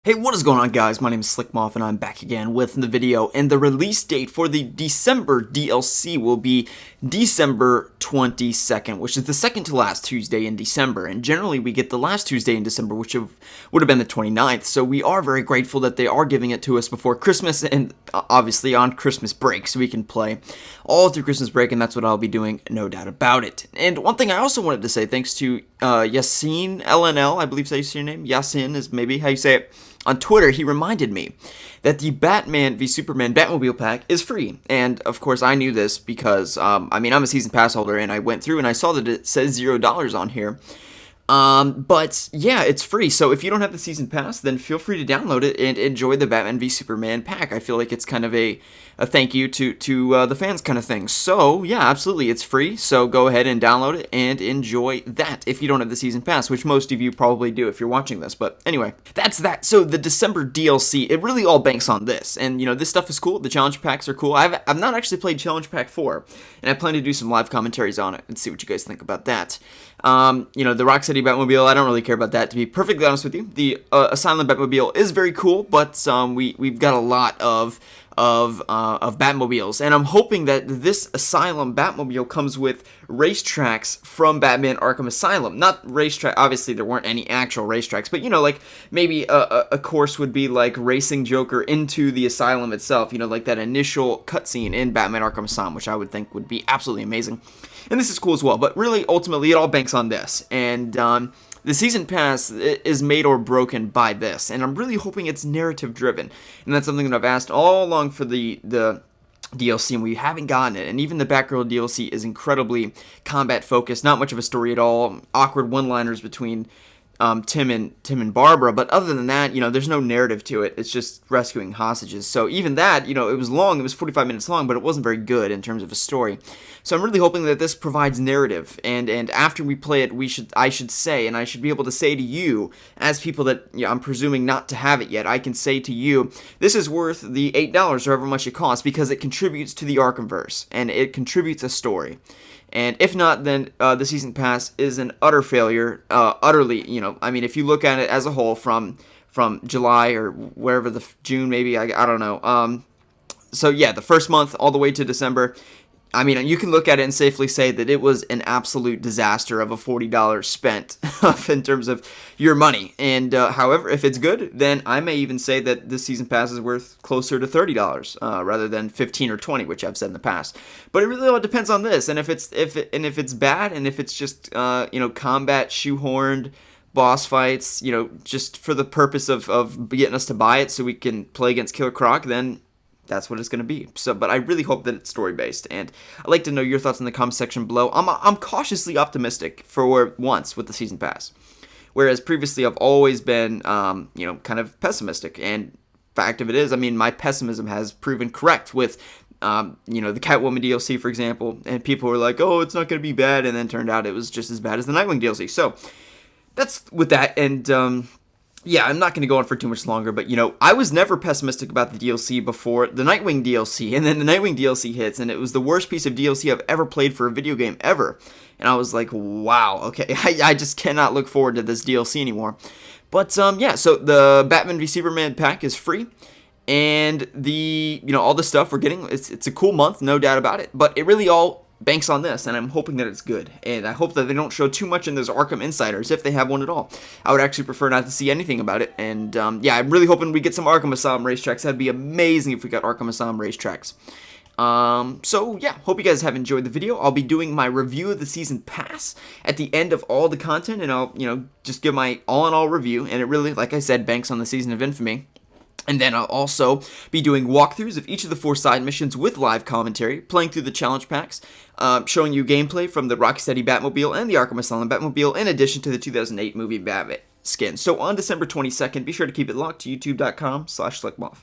Hey, what is going on, guys? My name is Slcmof and I'm back again with the video, and the release date for the December DLC will be December 22nd, which is the second to last Tuesday in December, and generally we get the last Tuesday in December, which would have been the 29th, so we are very grateful that they are giving it to us before Christmas, and obviously on Christmas break, so we can play all through Christmas break, and that's what I'll be doing, no doubt about it. And one thing I also wanted to say, thanks to Yassine LNL, I believe that's your name, Yassine is maybe how you say it, on Twitter, he reminded me that the Batman V Superman Batmobile pack is free. And, of course, I knew this because, I'm a season pass holder, and I went through and I saw that it says $0 on here. But, yeah, it's free. So if you don't have the season pass, then feel free to download it and enjoy the Batman v Superman pack. I feel like it's kind of a thank you to the fans kind of thing. So, yeah, absolutely, it's free. So go ahead and download it and enjoy that if you don't have the season pass, which most of you probably do if you're watching this. But anyway, that's that. So the December DLC, it really all banks on this. And, this stuff is cool. The challenge packs are cool. I've not actually played Challenge Pack 4, and I plan to do some live commentaries on it and see what you guys think about that. The Rocksteady Batmobile, I don't really care about that, to be perfectly honest with you. The Asylum Batmobile is very cool, but we've got a lot of Batmobiles, and I'm hoping that this Asylum Batmobile comes with racetracks from Batman Arkham Asylum. Not racetrack, obviously there weren't any actual racetracks, but like maybe a course would be like racing Joker into the Asylum itself, like that initial cutscene in Batman Arkham Asylum, which I would think would be absolutely amazing. And this is cool as well, but really, ultimately, it all banks on this. And the Season Pass is made or broken by this, and I'm really hoping it's narrative-driven. And that's something that I've asked all along for the DLC, and we haven't gotten it. And even the Batgirl DLC is incredibly combat-focused, not much of a story at all, awkward one-liners between Tim and Barbara, but other than that, there's no narrative to it. It's just rescuing hostages. So even that, it was long. It was 45 minutes long, but it wasn't very good in terms of a story. So I'm really hoping that this provides narrative, and after we play it, I should say, and I should be able to say to you, as people that I'm presuming not to have it yet, I can say to you, this is worth the $8 or however much it costs, because it contributes to the Arkhamverse, and it contributes a story. And if not, then the Season Pass is an utter failure, utterly, if you look at it as a whole from July or wherever, June maybe, I don't know. So yeah, the first month all the way to December, you can look at it and safely say that it was an absolute disaster of a $40 spent in terms of your money. And however, if it's good, then I may even say that this Season Pass is worth closer to $30 rather than $15 or $20, which I've said in the past. But it really all depends on this. And if it's bad, and if it's just combat shoehorned boss fights, just for the purpose of getting us to buy it so we can play against Killer Croc, then that's what it's going to be. So, but I really hope that it's story-based, and I'd like to know your thoughts in the comment section below. I'm cautiously optimistic for once with the Season Pass, whereas previously I've always been, kind of pessimistic, and fact of it is, my pessimism has proven correct with, the Catwoman DLC, for example, and people were like, oh, it's not going to be bad, and then turned out it was just as bad as the Nightwing DLC. So, that's with that, and, yeah, I'm not going to go on for too much longer, but, I was never pessimistic about the DLC before the Nightwing DLC, and then the Nightwing DLC hits, and it was the worst piece of DLC I've ever played for a video game, ever. And I was like, wow, okay, I just cannot look forward to this DLC anymore. But, yeah, so the Batman v Superman pack is free, and the, all the stuff we're getting, it's a cool month, no doubt about it, but it really all banks on this, and I'm hoping that it's good, and I hope that they don't show too much in those Arkham Insiders, if they have one at all. I would actually prefer not to see anything about it, and yeah, I'm really hoping we get some Arkham Asylum racetracks. That'd be amazing if we got Arkham Asylum racetracks. So yeah, hope you guys have enjoyed the video. I'll be doing my review of the Season Pass at the end of all the content, and I'll, just give my all-in-all review, and it really, like I said, banks on the Season of Infamy. And then I'll also be doing walkthroughs of each of the 4 side missions with live commentary, playing through the challenge packs, showing you gameplay from the Rocksteady Batmobile and the Arkham Asylum Batmobile, in addition to the 2008 movie Batman skin. So on December 22nd, be sure to keep it locked to youtube.com/Slcmof.